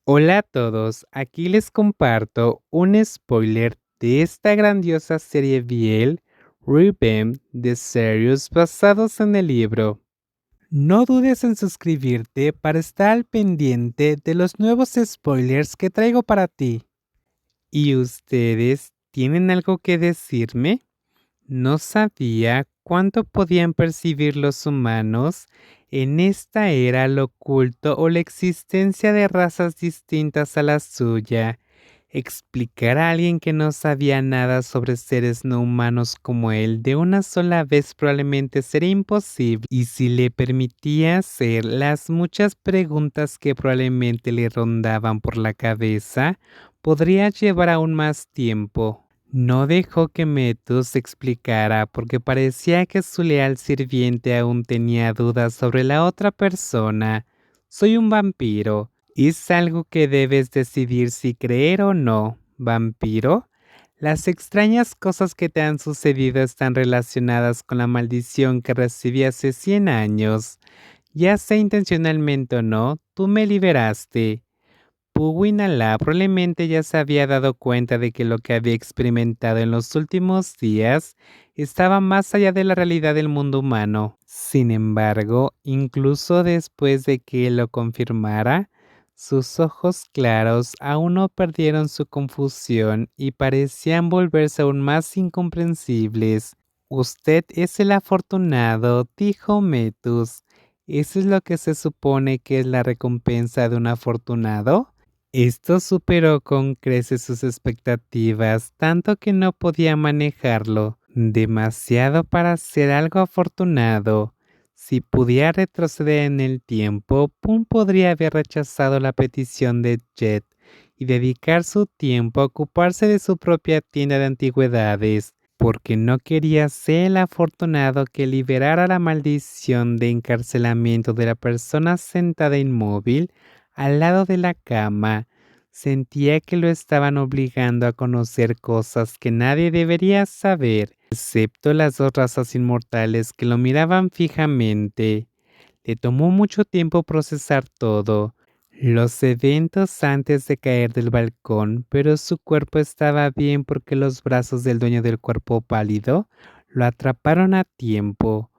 Hola a todos, aquí les comparto un spoiler de esta grandiosa serie Biel, Revenge de Serious basados en el libro. No dudes en suscribirte para estar al pendiente de los nuevos spoilers que traigo para ti. ¿Y ustedes tienen algo que decirme? No sabía cuánto podían percibir los humanos en esta era lo oculto o la existencia de razas distintas a la suya. Explicar a alguien que no sabía nada sobre seres no humanos como él de una sola vez probablemente sería imposible, y si le permitía hacer las muchas preguntas que probablemente le rondaban por la cabeza, podría llevar aún más tiempo. No dejó que Metus explicara porque parecía que su leal sirviente aún tenía dudas sobre la otra persona. Soy un vampiro. Es algo que debes decidir si creer o no. ¿Vampiro? Las extrañas cosas que te han sucedido están relacionadas con la maldición que recibí hace 100 años. Ya sea intencionalmente o no, tú me liberaste. Puwinala probablemente ya se había dado cuenta de que lo que había experimentado en los últimos días estaba más allá de la realidad del mundo humano. Sin embargo, incluso después de que él lo confirmara, sus ojos claros aún no perdieron su confusión y parecían volverse aún más incomprensibles. Usted es el afortunado, dijo Metus. ¿Eso es lo que se supone que es la recompensa de un afortunado? Esto superó con creces sus expectativas, tanto que no podía manejarlo, demasiado para ser algo afortunado. Si pudiera retroceder en el tiempo, Pum podría haber rechazado la petición de Jet y dedicar su tiempo a ocuparse de su propia tienda de antigüedades, porque no quería ser el afortunado que liberara la maldición de encarcelamiento de la persona sentada inmóvil al lado de la cama. Sentía que lo estaban obligando a conocer cosas que nadie debería saber, excepto las dos razas inmortales que lo miraban fijamente. Le tomó mucho tiempo procesar todo, los eventos antes de caer del balcón, pero su cuerpo estaba bien porque los brazos del dueño del cuerpo pálido lo atraparon a tiempo,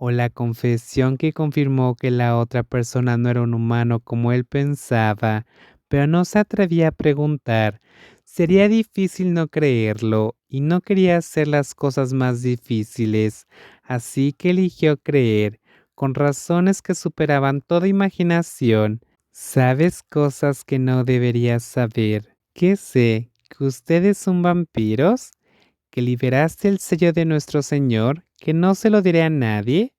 o la confesión que confirmó que la otra persona no era un humano como él pensaba, pero no se atrevía a preguntar. Sería difícil no creerlo, y no quería hacer las cosas más difíciles, así que eligió creer, con razones que superaban toda imaginación. ¿Sabes cosas que no deberías saber? ¿Qué sé? ¿Que ustedes son vampiros? ¿Que liberaste el sello de nuestro Señor? ¿Que no se lo diré a nadie?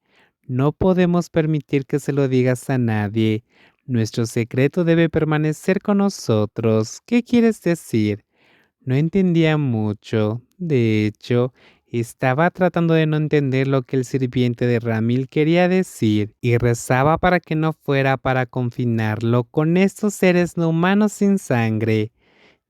No podemos permitir que se lo digas a nadie. Nuestro secreto debe permanecer con nosotros. ¿Qué quieres decir? No entendía mucho. De hecho, estaba tratando de no entender lo que el sirviente de Ramil quería decir y rezaba para que no fuera para confinarlo con estos seres no humanos sin sangre.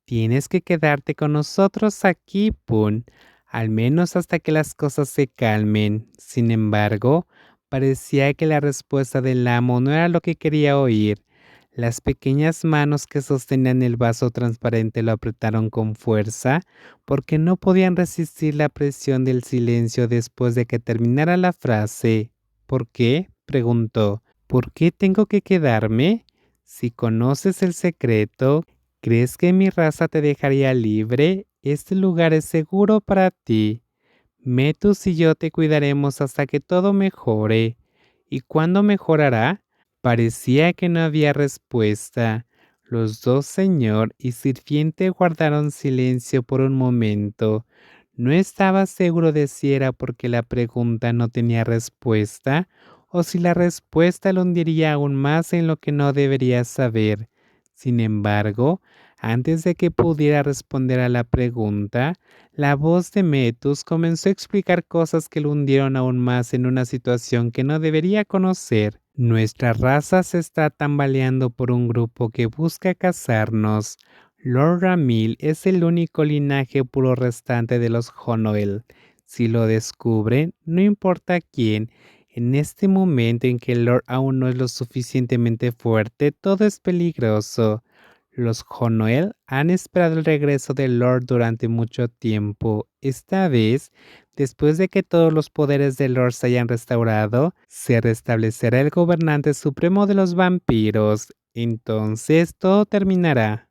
Tienes que quedarte con nosotros aquí, Pun, al menos hasta que las cosas se calmen. Sin embargo, parecía que la respuesta del amo no era lo que quería oír. Las pequeñas manos que sostenían el vaso transparente lo apretaron con fuerza, porque no podían resistir la presión del silencio después de que terminara la frase. ¿Por qué? Preguntó. ¿Por qué tengo que quedarme? Si conoces el secreto, ¿crees que mi raza te dejaría libre? Este lugar es seguro para ti. Metus y yo te cuidaremos hasta que todo mejore. ¿Y cuándo mejorará? Parecía que no había respuesta. Los dos, señor y sirviente, guardaron silencio por un momento. No estaba seguro de si era porque la pregunta no tenía respuesta o si la respuesta lo hundiría aún más en lo que no debería saber. Sin embargo, antes de que pudiera responder a la pregunta, la voz de Metus comenzó a explicar cosas que lo hundieron aún más en una situación que no debería conocer. Nuestra raza se está tambaleando por un grupo que busca cazarnos. Lord Ramil es el único linaje puro restante de los Honoel. Si lo descubren, no importa quién, en este momento en que el Lord aún no es lo suficientemente fuerte, todo es peligroso. Los Honoel han esperado el regreso del Lord durante mucho tiempo. Esta vez, después de que todos los poderes del Lord se hayan restaurado, se restablecerá el gobernante supremo de los vampiros. Entonces todo terminará.